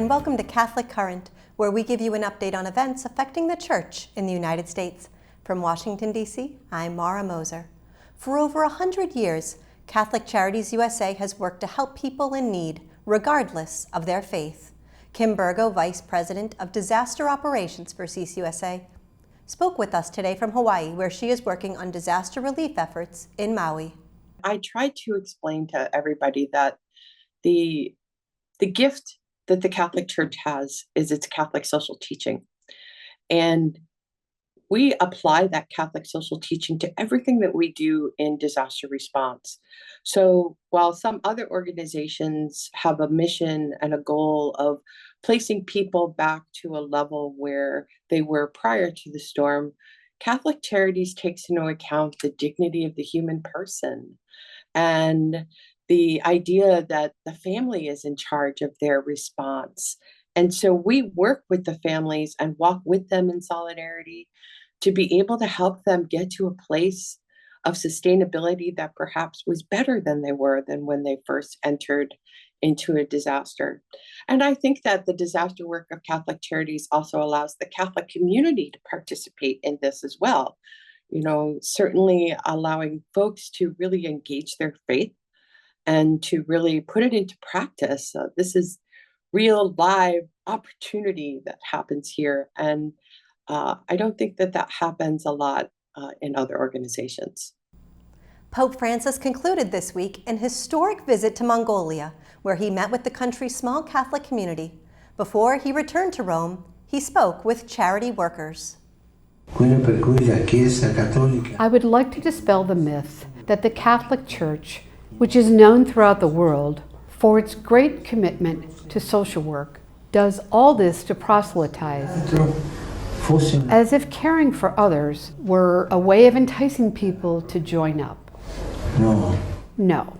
and welcome to Catholic Current, where we give you an update on events affecting the Church in the United States. From Washington, D.C., I'm Mara Moser. For over 100 years, Catholic Charities USA has worked to help people in need, regardless of their faith. Kim Burgo, Vice President of Disaster Operations for CCUSA, spoke with us today from Hawaii, where she is working on disaster relief efforts in Maui. I try to explain to everybody that the gift that the Catholic Church has is its Catholic social teaching. And we apply that Catholic social teaching to everything that we do in disaster response. So while some other organizations have a mission and a goal of placing people back to a level where they were prior to the storm, Catholic Charities takes into account the dignity of the human person and the idea that the family is in charge of their response. And so we work with the families and walk with them in solidarity to be able to help them get to a place of sustainability that perhaps was better than they were than when they first entered into a disaster. And I think that the disaster work of Catholic Charities also allows the Catholic community to participate in this as well. You know, certainly allowing folks to really engage their faith and to really put it into practice. This is real live opportunity that happens here. And I don't think that happens a lot in other organizations. Pope Francis concluded this week an historic visit to Mongolia, where he met with the country's small Catholic community. Before he returned to Rome, he spoke with charity workers. I would like to dispel the myth that the Catholic Church, which is known throughout the world for its great commitment to social work, does all this to proselytize, as if caring for others were a way of enticing people to join up. No.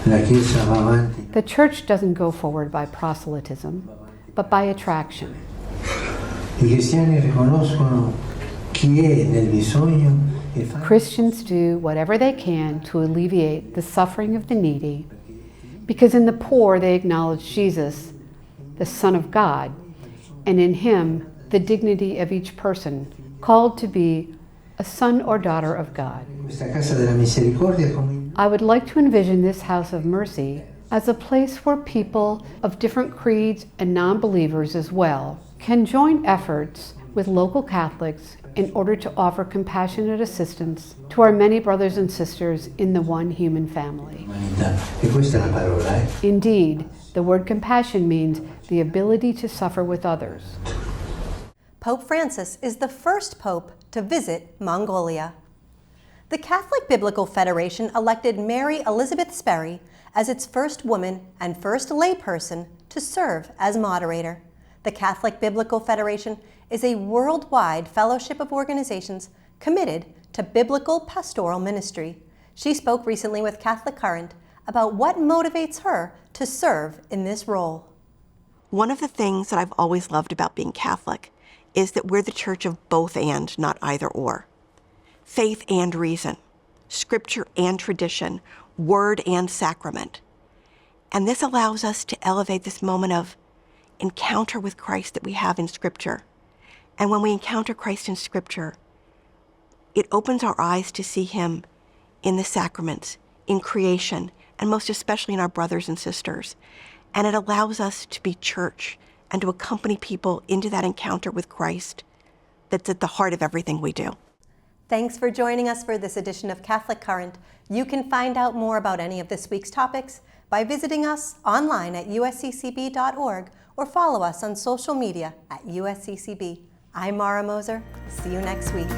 The Church doesn't go forward by proselytism, but by attraction. Christians do whatever they can to alleviate the suffering of the needy, because in the poor they acknowledge Jesus, the Son of God, and in Him the dignity of each person, called to be a son or daughter of God. I would like to envision this House of Mercy as a place where people of different creeds and non-believers as well can join efforts with local Catholics in order to offer compassionate assistance to our many brothers and sisters in the one human family. Indeed, the word compassion means the ability to suffer with others. Pope Francis is the first pope to visit Mongolia. The Catholic Biblical Federation elected Mary Elizabeth Sperry as its first woman and first layperson to serve as moderator. The Catholic Biblical Federation is a worldwide fellowship of organizations committed to biblical pastoral ministry. She spoke recently with Catholic Current about what motivates her to serve in this role. One of the things that I've always loved about being Catholic is that we're the church of both and, not either or. Faith and reason, scripture and tradition, word and sacrament. And this allows us to elevate this moment of encounter with Christ that we have in scripture. And when we encounter Christ in scripture, it opens our eyes to see Him in the sacraments, in creation, and most especially in our brothers and sisters. And it allows us to be church and to accompany people into that encounter with Christ that's at the heart of everything we do. Thanks for joining us for this edition of Catholic Current. You can find out more about any of this week's topics by visiting us online at usccb.org or follow us on social media at USCCB. I'm Mara Moser. See you next week.